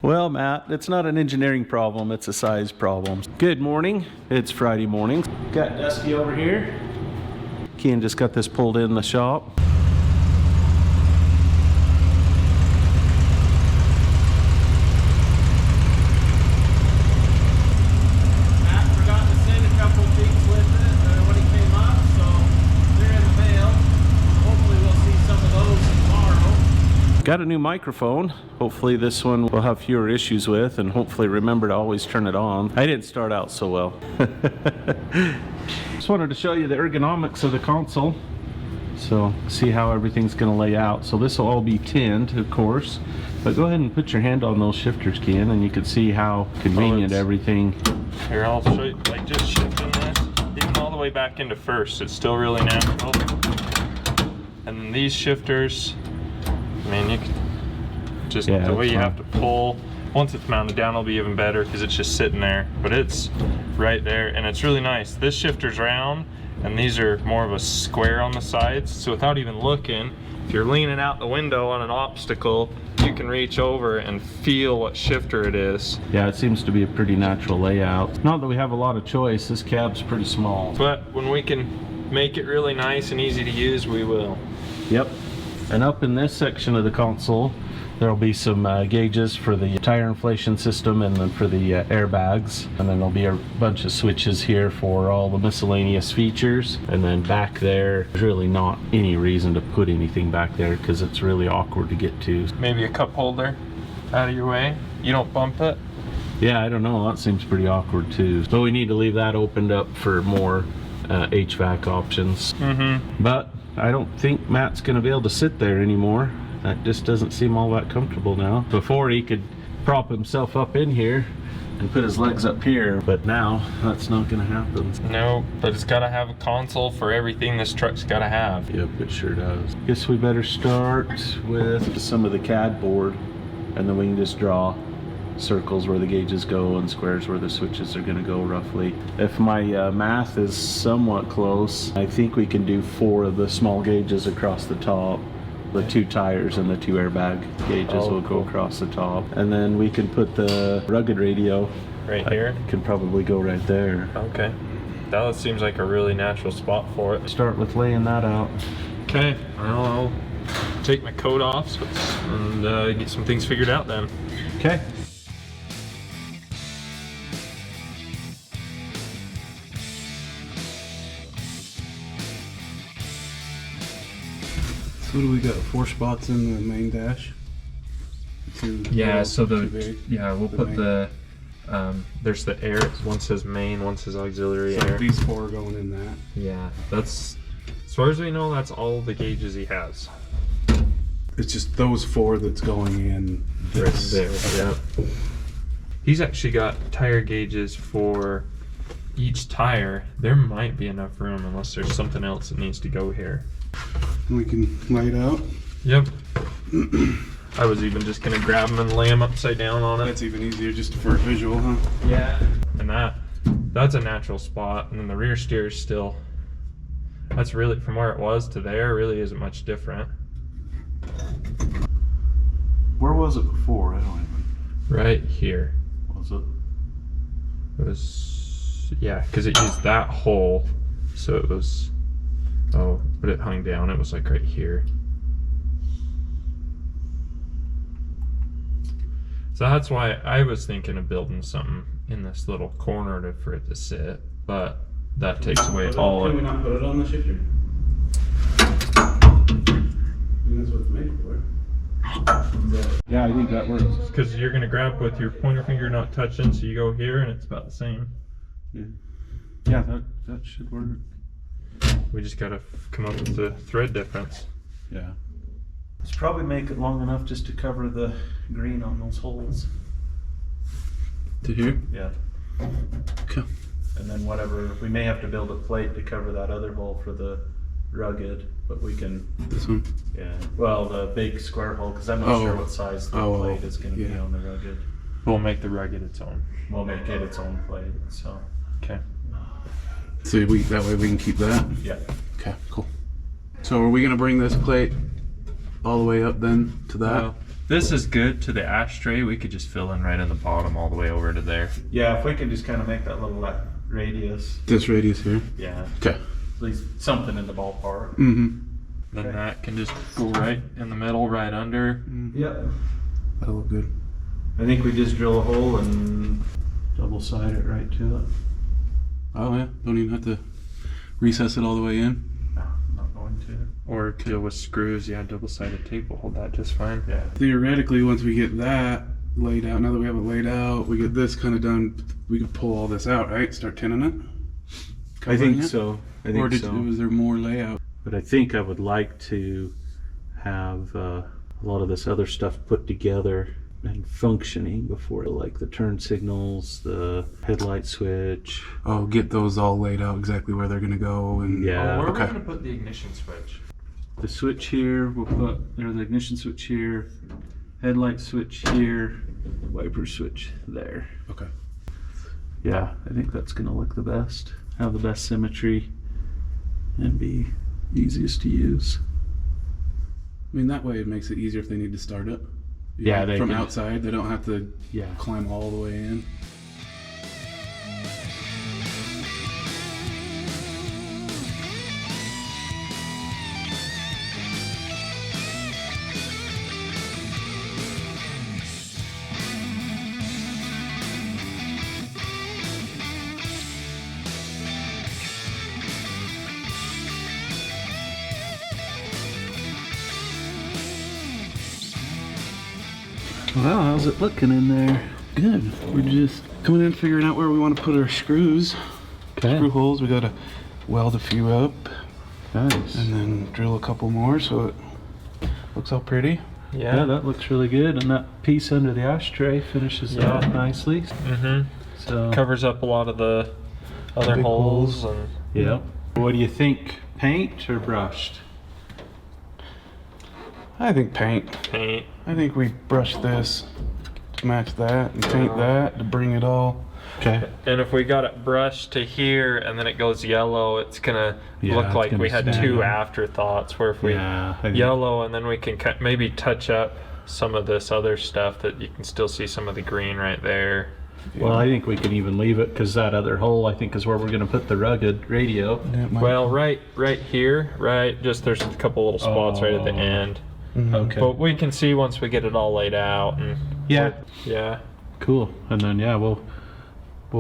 Well, Matt, it's not an engineering problem, it's a size problem. Good morning. It's Friday morning. Got Dusty over here. Kian just got this pulled in the shop. Matt forgot to send a couple things with it when he came up, so they're in the mail. Hopefully we'll see some of those tomorrow. Got a new microphone. Hopefully this one will have fewer issues with, and hopefully remember to always turn it on. I didn't start out so well. Just wanted to show you the ergonomics of the console. So see how everything's going to lay out. So this will all be tinned, of course. But go ahead and put your hand on those shifters, Ken, and you can see how convenient everything. Here, I'll show you, like just shifting this, even all the way back into first. It's still really natural. And then these shifters, I mean, you can just, the way you have to pull. Once it's mounted down, it'll be even better because it's just sitting there. But it's right there, and it's really nice. This shifter's round, and these are more of a square on the sides. So without even looking, if you're leaning out the window on an obstacle, you can reach over and feel what shifter it is. Yeah, it seems to be a pretty natural layout. Not that we have a lot of choice. This cab's pretty small. But when we can make it really nice and easy to use, we will. Yep. And up in this section of the console, there'll be some gauges for the tire inflation system and then for the airbags. And then there'll be a bunch of switches here for all the miscellaneous features. And then back there, there's really not any reason to put anything back there because it's really awkward to get to. Maybe a cup holder out of your way. You don't bump it. Yeah, I don't know. That seems pretty awkward too. But we need to leave that opened up for more HVAC options. But I don't think Matt's going to be able to sit there anymore. That just doesn't seem all that comfortable now. Before he could prop himself up in here and put his legs up here, but now that's not gonna happen. No, but it's gotta have a console for everything this truck's gotta have. Yep, it sure does. Guess we better start with some of the CAD board, and then we can just draw circles where the gauges go and squares where the switches are gonna go roughly. If my math is somewhat close, I think we can do 4 of the small gauges across the top. The 2 tires and the 2 airbag gauges will go across the top. And then we can put the rugged radio right here. Can probably go right there. Okay. That seems like a really natural spot for it. Start with laying that out. Okay, I'll take my coat off and get some things figured out then. Okay. So what do we got? 4 spots in the main dash? Yeah, so we'll put the there's the air. One says main, one says auxiliary so air. These 4 are going in that. Yeah, that's, as far as we know, that's all the gauges he has. It's just those 4 that's going in this. Right there. Yeah. He's actually got tire gauges for each tire. There might be enough room unless there's something else that needs to go here. We can lay it out. Yep. I was even just gonna grab them and lay them upside down on it. That's even easier just for a visual, huh? Yeah. And that's a natural spot. And then the rear steer is still, that's really, from where it was to there, really isn't much different. Where was it before? I don't even. Right here. Was it? It was, yeah, because it used that hole. So it was, oh, but it hung down. It was like right here. So that's why I was thinking of building something in this little corner for it to sit, but that takes away all of it. Can we not put it on the shifter? That's what it's made for. Yeah, I think that works. Because you're going to grab with your pointer finger not touching, so you go here and it's about the same. Yeah, that should work. We just got to come up with the thread difference. Yeah. Let's probably make it long enough just to cover the green on those holes. To here? Yeah. Okay. And then whatever, we may have to build a plate to cover that other hole for the rugged, but we can. This one? Yeah. Well, the big square hole, because I'm not sure what size the plate is going to be on the rugged. We'll make the rugged its own. We'll make it its own plate, so. Okay. So that way we can keep that? Yeah. Okay, cool. So are we gonna bring this plate all the way up then to that? This is good to the ashtray. We could just fill in right in the bottom all the way over to there. Yeah, if we can just kind of make that little radius. This radius here. Yeah. Okay. At least something in the ballpark. Mm-hmm. Then that can just go right in the middle, right under. Yep. That'll look good. I think we just drill a hole and double side it right to it. Oh yeah. Don't even have to recess it all the way in. No, I'm not going to. Or deal with screws. Yeah, double-sided tape will hold that just fine. Yeah. Theoretically, once we get that laid out, now that we have it laid out, we get this kind of done, we could pull all this out, right? Start tinning it? I think Covering it? so. I Or think so. was there more layout? But I think I would like to have a lot of this other stuff put together and functioning before, like the turn signals, the headlight switch. Oh, get those all laid out exactly where they're gonna go and Yeah. Where are Okay. we gonna put the ignition switch? The switch here, we'll put, there's the ignition switch here, headlight switch here, wiper switch there. Okay. Yeah, I think that's gonna look the best, have the best symmetry, and be easiest to use. I mean, that way it makes it easier if they need to start it. Yeah, they from can- outside, they don't have to Yeah. climb all the way in. Well, how's it looking in there? Good. We're just coming in figuring out where we want to put our screws. Okay. Screw holes. We gotta weld a few up Nice. and then drill a couple more so it looks all pretty. Yeah, that looks really good, and that piece under the ashtray finishes it Yeah. off nicely. Mm-hmm. So, Covers up a lot of the other Big holes and yeah. What do you think? Paint or brushed? I think paint. paint. I think we brush this to match that and paint that to bring it all. Okay. And if we got it brushed to here and then it goes yellow, it's gonna Yeah, look it's like gonna we had stand two out. afterthoughts. Where if we Yeah. I think- yellow and then we can maybe touch up some of this other stuff that you can still see some of the green right there. Well, I think we can even leave it because that other hole, I think, is where we're going to put the rugged radio. Yeah, it might- Well, right here, right, just there's a couple little spots right at the Oh. end. Mhm. Okay. But we can see once we get it all laid out and Yeah. yeah. Cool. And then yeah, we'll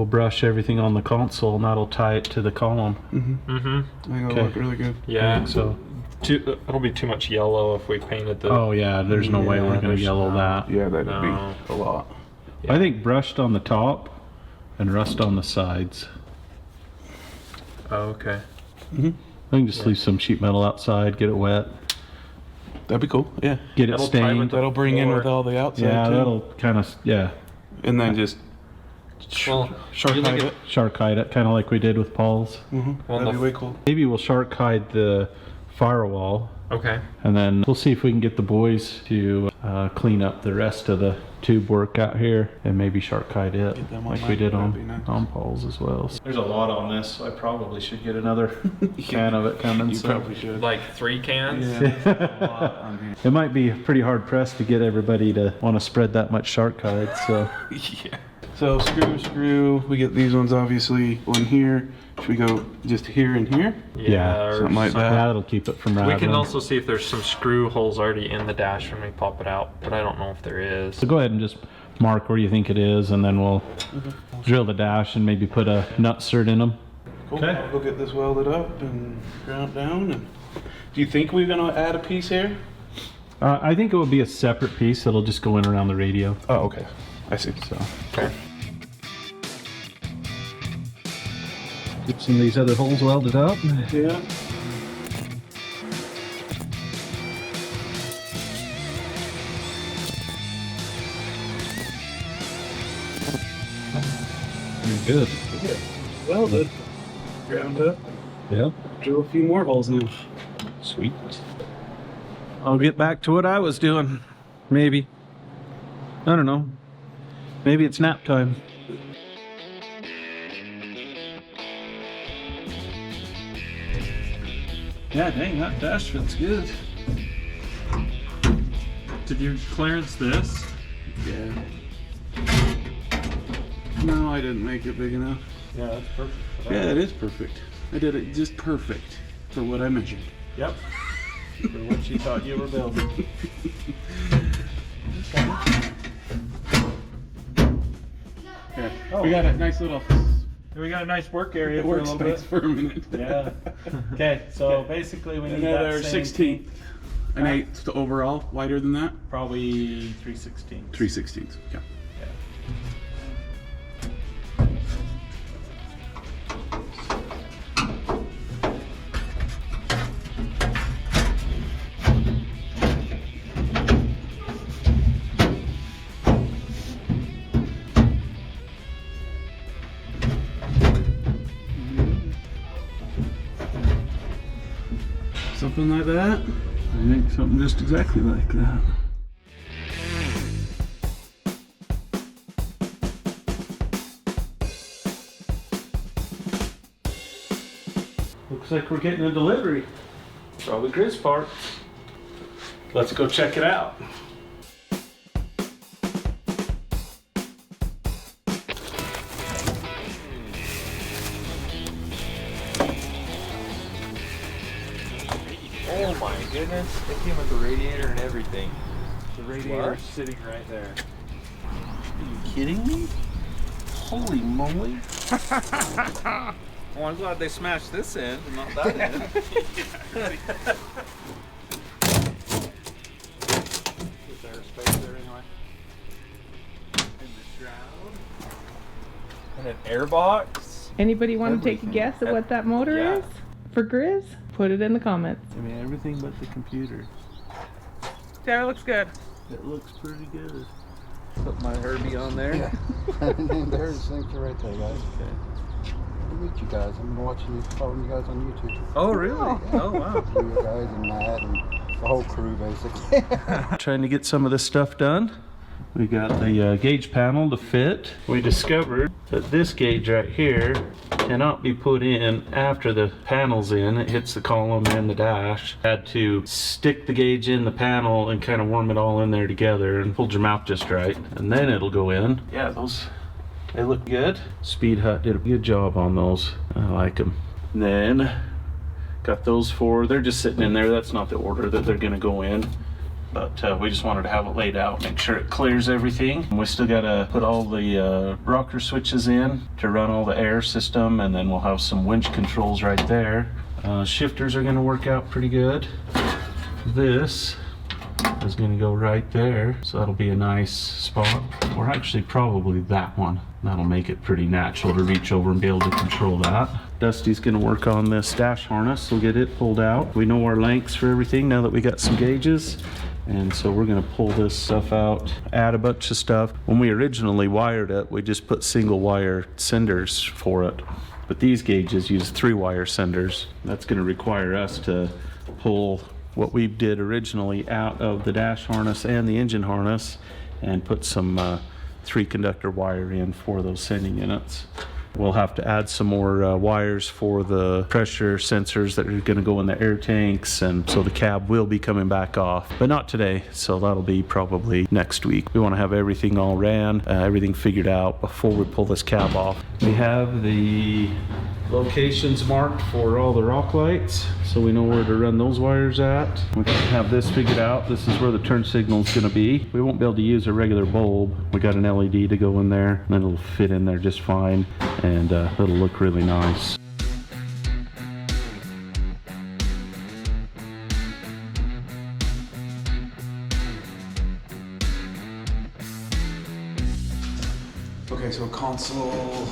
brush everything on the console, and that'll tie it to the column. Mm-hmm. I think it'll Okay. look really good. Yeah. So. It'll be too much yellow if we painted the. Oh yeah, there's no way Yeah, we're going to there's yellow no- that. Yeah, that'd No. be a lot. Yeah. I think brushed on the top and rust on the sides. Oh, okay. I think just leave some sheet metal outside, get it wet, That'd be cool. Yeah. get it That'll tie with stained. the That'll bring in with floor. all the outside Yeah, too. that'll kind of, yeah, And then just Well, shark you look hide at- it. shark hide it, kind of like we did with Paul's. Mm-hmm. Well, That'd be the- way cool. Maybe we'll shark hide the firewall, Okay. and then we'll see if we can get the boys to clean up the rest of the tube work out here, and maybe shark hide it Get them on like that, we did that'd be nice. on Paul's as well. There's a lot on this, so I probably should get another can of it coming. You so. probably should. Like 3 cans. Yeah. a lot on here. It might be pretty hard pressed to get everybody to want to spread that much shark hide, so. Yeah. So screw. We get these ones obviously. One here. Should we go just here and here? Yeah, or something like that. That'll keep it from We rattling. can also see if there's some screw holes already in the dash when we pop it out, but I don't know if there is. So go ahead and just mark where you think it is, and then we'll drill the dash and maybe put a nut cert in them. Cool. Okay. I'll go get this welded up and ground down. And do you think we're gonna add a piece here? I think it will be a separate piece. It'll just go in around the radio. Oh, okay. I see. So Okay. get some of these other holes welded up. Yeah. Good. Welded. Ground up. Yep. Drill a few more holes now. Sweet. I'll get back to what I was doing. Maybe. I don't know. Maybe it's nap time. Yeah, dang, that dash fits good. Did you clearance this? Yeah. No, I didn't make it big enough. Yeah, that's perfect. Yeah, it is perfect. I did it just perfect for what I measured. Yep. For what you thought you were building. Yeah. Oh. We got a nice little We got a nice work area for a little bit. workspace for a minute. Yeah. Okay, so basically we need Another that same 16th. An eighth to overall, wider than that? probably 3/16. 3/16. Yeah. Something like that? I think something just exactly like that. Looks like we're getting a delivery. Probably Griz parts. Let's go check it out. Oh my goodness, it came with the radiator and everything. The radiator's sitting right there. Are you kidding me? Holy moly. Well, I'm glad they smashed this end and not that end. Is there space there anyway? In the shroud. And an air box? Anybody want to take a guess at what that motor Yeah. is for Griz? Put it in the comments. I mean, everything but the computer. That looks good. It looks pretty good. Put my Herbie on there. Yeah. There's the signature right there, guys. Okay. Good to meet you guys. I've been watching you, following you guys on YouTube. Oh, really? Oh, wow. You guys and Matt and the whole crew, basically. Trying to get some of this stuff done. We got the gauge panel to fit. We discovered that this gauge right here cannot be put in after the panel's in. It hits the column and the dash. Had to stick the gauge in the panel and kind of worm it all in there together and hold your mouth just right, and then it'll go in. Yeah, those, they look good. Speed Hut did a good job on those. I like them. And then got those four. They're just sitting in there. That's not the order that they're gonna go in. But we just wanted to have it laid out, make sure it clears everything. We still gotta put all the rocker switches in to run all the air system, and then we'll have some winch controls right there. Shifters are gonna work out pretty good. This is gonna go right there, so that'll be a nice spot. Or actually probably that one. That'll make it pretty natural to reach over and be able to control that. Dusty's gonna work on this dash harness. We'll get it pulled out. We know our lengths for everything now that we got some gauges. And so we're gonna pull this stuff out, add a bunch of stuff. When we originally wired it, we just put single wire senders for it. But these gauges use 3-wire senders. That's gonna require us to pull what we did originally out of the dash harness and the engine harness and put some 3-conductor wire in for those sending units. We'll have to add some more wires for the pressure sensors that are going to go in the air tanks, and so the cab will be coming back off, but not today, so that'll be probably next week. We want to have everything all ran, everything figured out before we pull this cab off. We have the locations marked for all the rock lights, so we know where to run those wires at. We have this figured out. This is where the turn signal is going to be. We won't be able to use a regular bulb. We got an LED to go in there, and it'll fit in there just fine, and it'll look really nice. Okay, so console.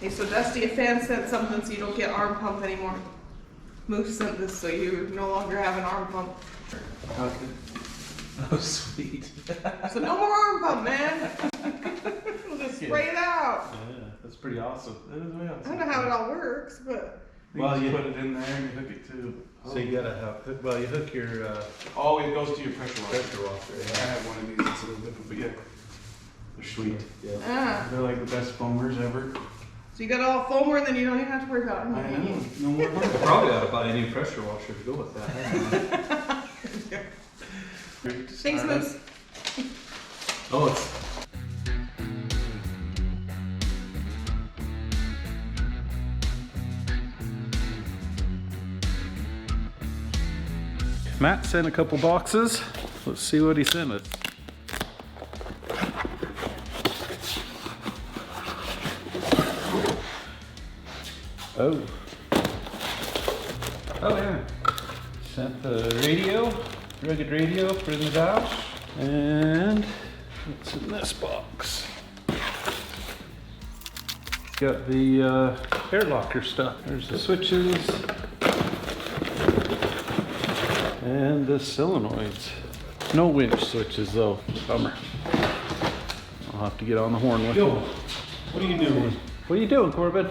Hey, so Dusty, a fan sent something so you don't get arm pump anymore. Moose sent this so you no longer have an arm pump. Okay. Oh, sweet. So no more arm pump, man. We'll just spray it out. Yeah, that's pretty awesome. That is way I awesome. don't know how it all works, but Well, you you- put it in there and you hook it to. So you gotta have, well, you hook your Oh, it goes to your pressure washer. pressure washer. I have one of these. It's a little different, but yeah, they're sweet. ah. They're like the best foamers ever. So you got all foamer and then you don't even have to worry about it. I know. No more work. Probably ought to buy a new pressure washer to go with that. Thanks, Moose. Oh, it's Matt sent a couple boxes. Let's see what he sent us. Oh. Oh yeah. Sent the radio, rugged radio for the dash. And what's in this box? It's got the air locker stuff. There's the switches. And the solenoids. No winch switches though. Bummer. I'll have to get on the horn with Yo, you. what are you doing? What are you doing, Corbin?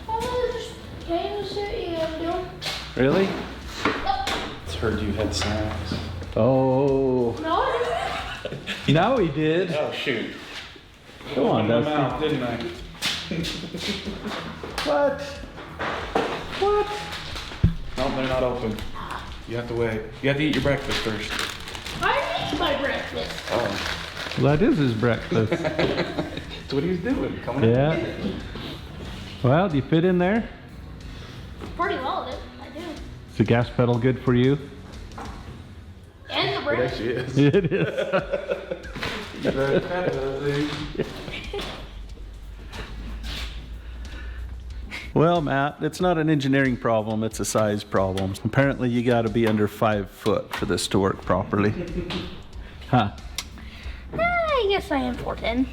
Just getting to see you, I'm doing. Really? Just heard you had snacks. Oh. No, I didn't. Now he did. Oh shoot. Come on, my Dusty. mouth, didn't I? What? What? No, they're not open. You have to wait. You have to eat your breakfast first. I need my breakfast. Oh. Well, that is his breakfast. That's what he was doing. Coming in. Yeah. Well, do you fit in there? Pretty well, I do. Is the gas pedal good for you? And the It breakfast. actually is. It is. You better cut it, Well, Matt, it's not an engineering problem, it's a size problem. Apparently you gotta be under 5 foot for this to work properly. Huh? I guess I am 4'10".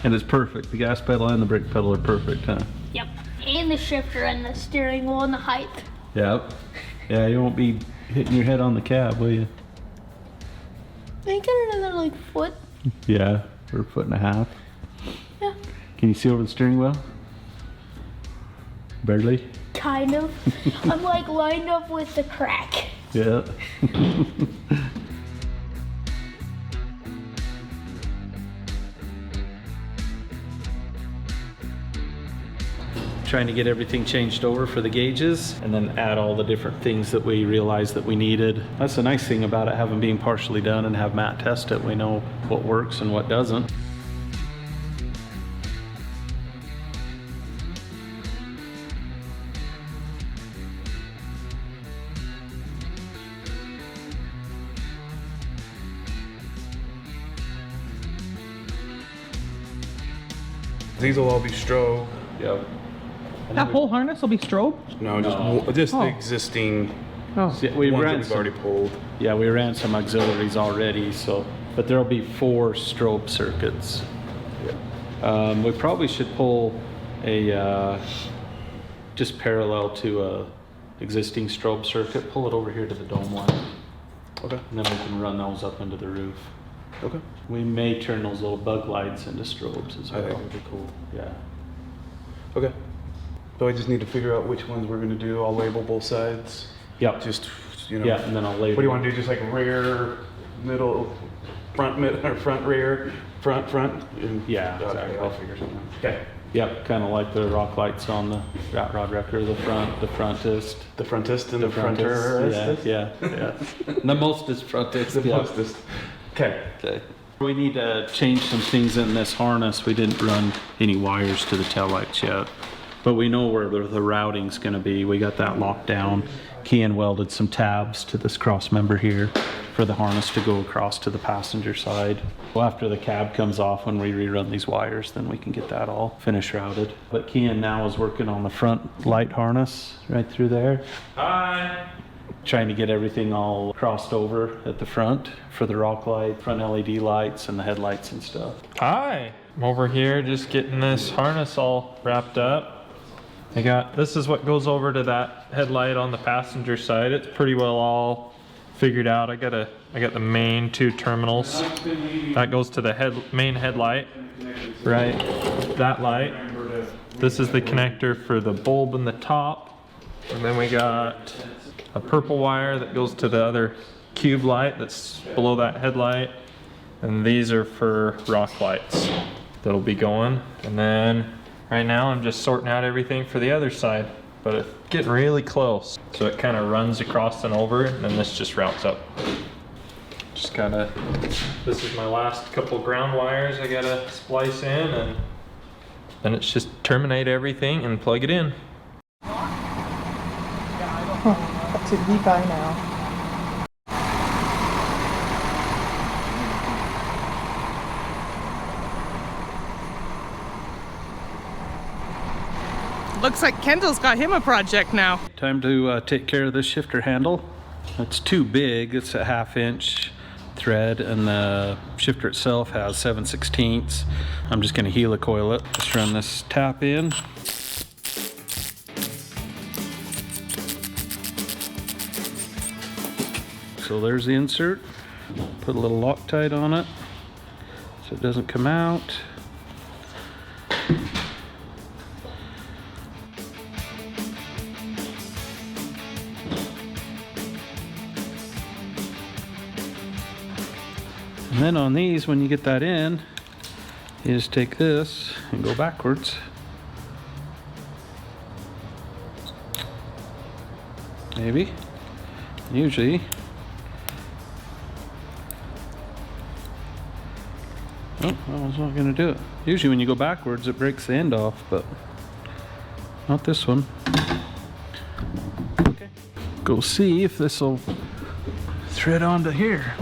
And it's perfect. The gas pedal and the brake pedal are perfect, huh? Yep. And the shifter and the steering wheel and the height. Yep. Yeah, you won't be hitting your head on the cab, will you? I got another like foot. Yeah, or a foot and a half. Yeah. Can you see over the steering wheel? Barely? Kind of. I'm like lined up with the crack. Yeah. Trying to get everything changed over for the gauges and then add all the different things that we realized that we needed. That's the nice thing about it having being partially done and have Matt test it. We know what works and what doesn't. These will all be strobe. Yep. That whole harness will be strobe? No, just the existing Oh. See, we ones that ran we've some, already pulled. yeah, we ran some auxiliaries already, so, but there'll be 4 strobe circuits. We probably should pull a, just parallel to a existing strobe circuit, pull it over here to the dome line, Okay. and then we can run those up into the roof. Okay. We may turn those little bug lights into strobes as I well. think that'd be cool. Yeah. Okay. So I just need to figure out which ones we're gonna do. I'll label both sides. Yep. Just, you know. Yeah, and then I'll label. What do you want to do? Just like rear, middle, front, mid, or front, rear, front, front? And- Yeah, Okay, exactly. I'll figure something out. Okay. Yep, kind of like the rock lights on the rat rod wrecker, the frontist. The frontist and the Yeah, fronterist. yeah. The mostest frontist. The yeah. mostest. Okay. Okay. We need to change some things in this harness. We didn't run any wires to the taillights yet, but we know where the routing's gonna be. We got that locked down. Kean welded some tabs to this cross member here for the harness to go across to the passenger side. Well, after the cab comes off, when we rerun these wires, then we can get that all finish routed. But Kean now is working on the front light harness right through there. Hi. Trying to get everything all crossed over at the front for the rock light, front LED lights and the headlights and stuff. Hi. I'm over here just getting this harness all wrapped up. This is what goes over to that headlight on the passenger side. It's pretty well all figured out. I got the main 2 terminals. That goes to the main headlight, right? That light. This is the connector for the bulb in the top. And then we got a purple wire that goes to the other cube light that's below that headlight. And these are for rock lights that'll be going. And then right now I'm just sorting out everything for the other side, but it's getting really close. So it kind of runs across and over, and then this just routes up. Just just gotta, this is my last couple ground wires I gotta splice in, and then it's just terminate everything and plug it in. Up to the guy now. Looks like Kendall's got him a project now. Time to take care of this shifter handle. It's too big. It's a 1/2 inch thread, and the shifter itself has 7/16. I'm just going to helicoil it. Just run this tap in. So there's the insert. Put a little Loctite on it so it doesn't come out. And then on these, when you get that in, you just take this and go backwards. Maybe. Usually. Oh, I was not going to do it. Usually when you go backwards, it breaks the end off, but not this one. Okay. Go see if this will thread onto here.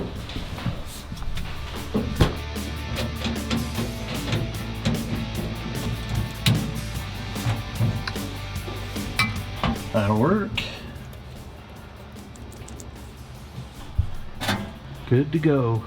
That'll work. Good to go.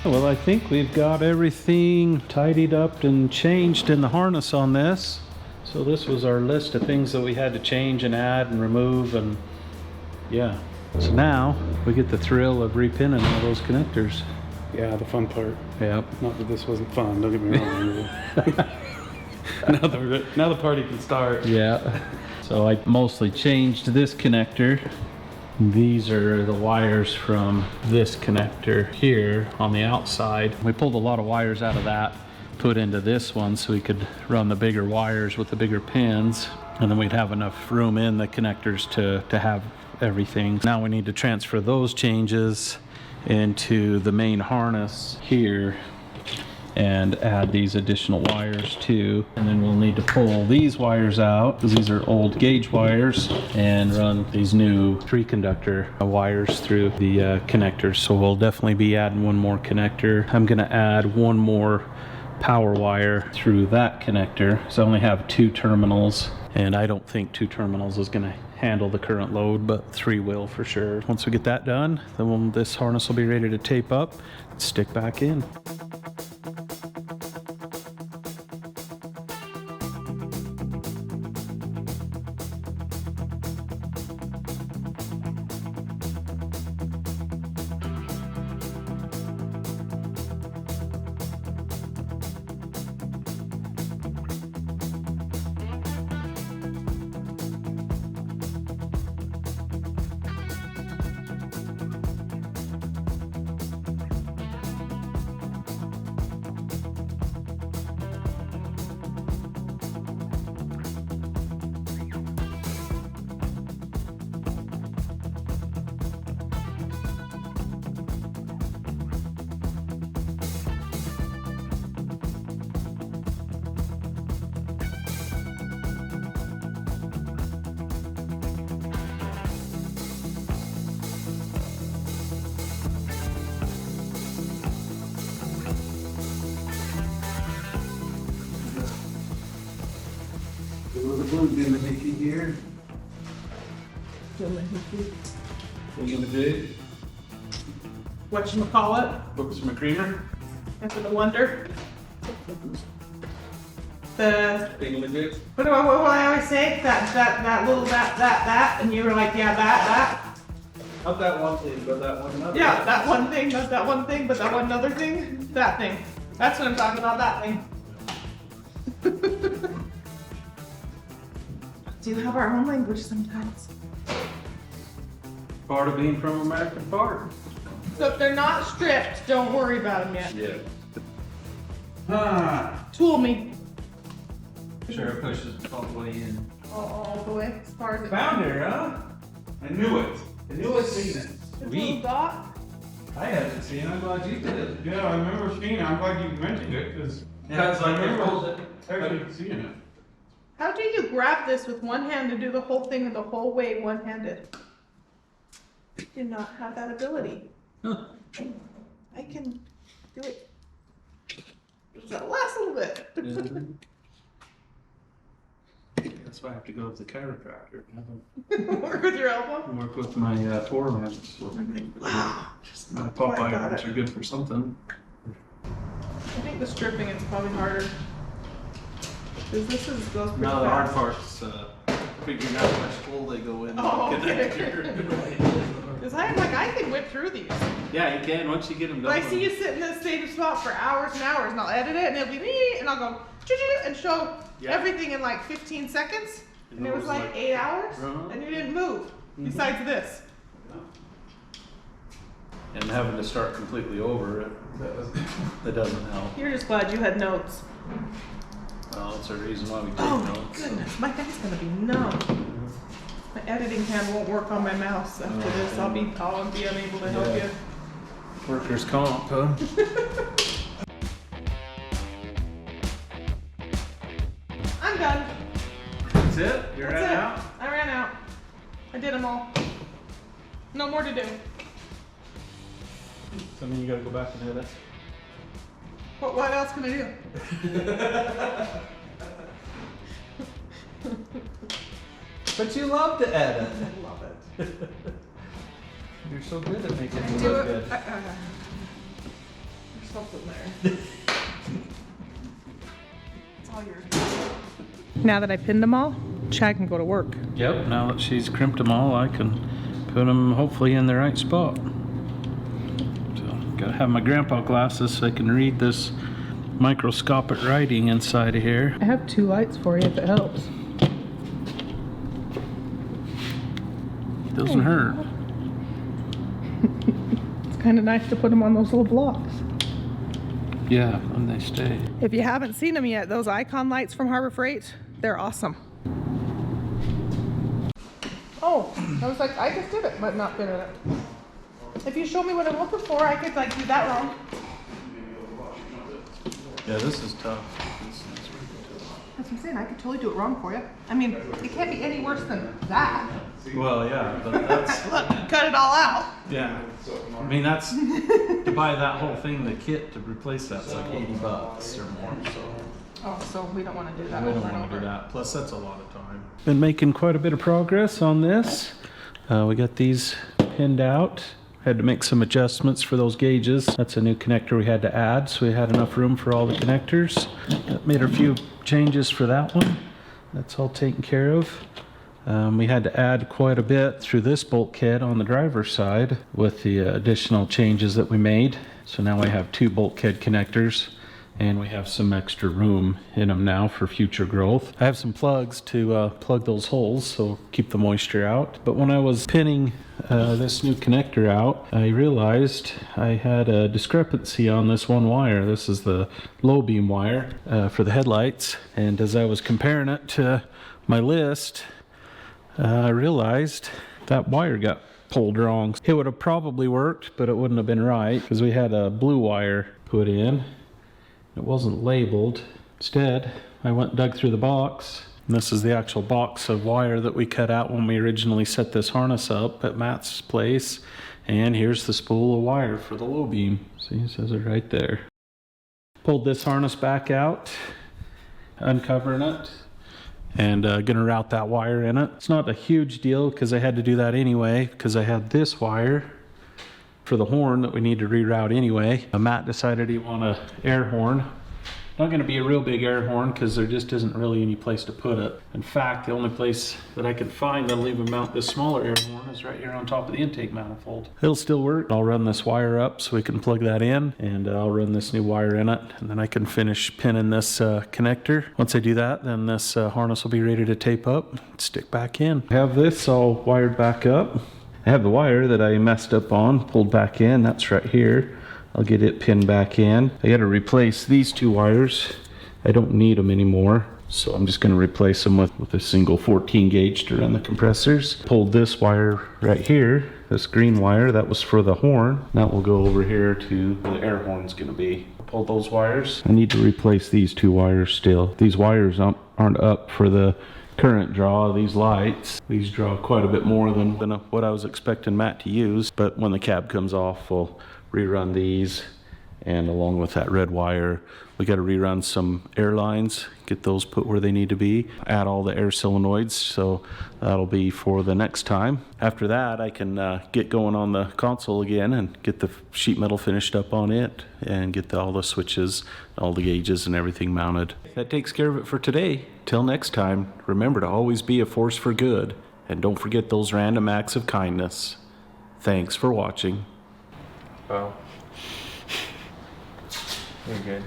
Well, I think we've got everything tidied up and changed in the harness on this. So this was our list of things that we had to change and add and remove, and yeah. So now we get the thrill of repinning all those connectors. Yeah, the fun part. Yep. Not that this wasn't fun, don't get me wrong. now the party can start. Yeah. So I mostly changed this connector. These are the wires from this connector here on the outside. We pulled a lot of wires out of that, put into this one so we could run the bigger wires with the bigger pins, and then we'd have enough room in the connectors to have everything. Now we need to transfer those changes into the main harness here and add these additional wires too. And then we'll need to pull these wires out, because these are old gauge wires, and run these new 3-conductor wires through the connectors. So we'll definitely be adding one more connector. I'm gonna add one more power wire through that connector. So I only have 2 terminals, and I don't think 2 terminals is gonna handle the current load, but 3 will for sure. Once we get that done, then this harness will be ready to tape up and stick back in. Here. Whatchamacallit? Books from a creamer. After the wonder. The Thingamajig. what do I always say? That little that, and you were like, yeah, that. Not that one thing, but that one another. Yeah, that one thing, not that one thing, but that one other thing. That thing. That's what I'm talking about, that thing. Do have our own language sometimes. Part of being from American Park. So if they're not stripped, don't worry about them yet. Yeah. Ah. Tool me. Sure, it pushes all the way in. All the way as far as it Found her, huh? I knew it. I knew I'd seen it. The little dot. I haven't seen it. I'm glad you did. Yeah, I remember seeing it. I'm glad you mentioned it because I remember actually seeing it. How do you grab this with one hand and do the whole thing the whole way one-handed? I do not have that ability. I can do it. Just that last little bit. That's why I have to go with the chiropractor. Work with your elbow. Work with my forearms. My Popeye arms are good for something. I think the stripping is probably harder. Because goes pretty No, the hard fast. part's figuring out which hole they go in. Oh, okay. Connector. Because I'm like, I can whip through these. Yeah, you can once you get them But going. I see you sit in the same spot for hours and hours, and I'll edit it, and it'll be me, and I'll go, choo-choo, and show everything in like 15 seconds. And it was like 8 hours, and you didn't move, besides this. And having to start completely over, that doesn't help. You're just glad you had notes. Well, it's a reason why we take Oh notes. my goodness, my hand's gonna be numb. My editing hand won't work on my mouse after this. I'll be unable to help you. Workers' comp, huh? I'm done. That's it? You're That's right it. out? I ran out. I did them all. No more to do. So I mean you gotta go back and edit. What else can I do? But you love to edit. I love it. You're so good at making I it do look it. good. There's something there. It's all yours. Now that I pinned them all, Chad can go to work. Yep, now that she's crimped them all, I can put them hopefully in the right spot. So, gotta have my grandpa glasses so I can read this microscopic writing inside of here. I have 2 lights for you if it helps. Doesn't hurt. It's kind of nice to put them on those little blocks. Yeah, when they stay. If you haven't seen them yet, those icon lights from Harbor Freight, they're awesome. Oh, I was like, I just did it, but not good at it. If you show me what I'm looking for, I could like do that wrong. Yeah, this is tough. That's what I'm saying, I could totally do it wrong for you. I mean, it can't be any worse than that. Well, yeah, but that's, Look, cut it all out. yeah. I mean, that's, to buy that whole thing, the kit to replace that's like $80 or more, so. Oh, so we don't want to do that We over don't and want to over. do that. Plus, that's a lot of time. Been making quite a bit of progress on this. We got these pinned out. Had to make some adjustments for those gauges. That's a new connector we had to add, so we had enough room for all the connectors. Made a few changes for that one. That's all taken care of. We had to add quite a bit through this bulkhead on the driver's side with the additional changes that we made. So now we have 2 bulkhead connectors, and we have some extra room in them now for future growth. I have some plugs to plug those holes, so keep the moisture out. But when I was pinning this new connector out, I realized I had a discrepancy on this one wire. This is the low beam wire for the headlights, and as I was comparing it to my list, I realized that wire got pulled wrong. It would have probably worked, but it wouldn't have been right because we had a blue wire put in. It wasn't labeled. Instead, I went and dug through the box, and this is the actual box of wire that we cut out when we originally set this harness up at Matt's place. And here's the spool of wire for the low beam. See, it says it right there. Pulled this harness back out, uncovering it, and gonna route that wire in it. It's not a huge deal because I had to do that anyway because I had this wire for the horn that we need to reroute anyway. Matt decided he wanted an air horn. Not going to be a real big air horn because there just isn't really any place to put it. In fact, the only place that I could find that'll even mount this smaller air horn is right here on top of the intake manifold. It'll still work. I'll run this wire up so we can plug that in, and I'll run this new wire in it, and then I can finish pinning this connector. Once I do that, then this harness will be ready to tape up, stick back in. I have this all wired back up. I have the wire that I messed up on pulled back in. That's right here. I'll get it pinned back in. I got to replace these two wires. I don't need them anymore, so I'm just going to replace them with a single 14 gauge to run the compressors. Pulled this wire right here, this green wire, that was for the horn. That will go over here to where the air horn's going to be. Pull those wires. I need to replace these two wires still. These wires aren't up for the current draw. These lights, these draw quite a bit more than what I was expecting Matt to use, but when the cab comes off, we'll rerun these, and along with that red wire we got to rerun some air lines, get those put where they need to be, add all the air solenoids, so that'll be for the next time. After that I can get going on the console again and get the sheet metal finished up on it and get all the switches, all the gauges and everything mounted. That takes care of it for today. Till next time, remember to always be a force for good, and don't forget those random acts of kindness. Thanks for watching. Wow. You're good.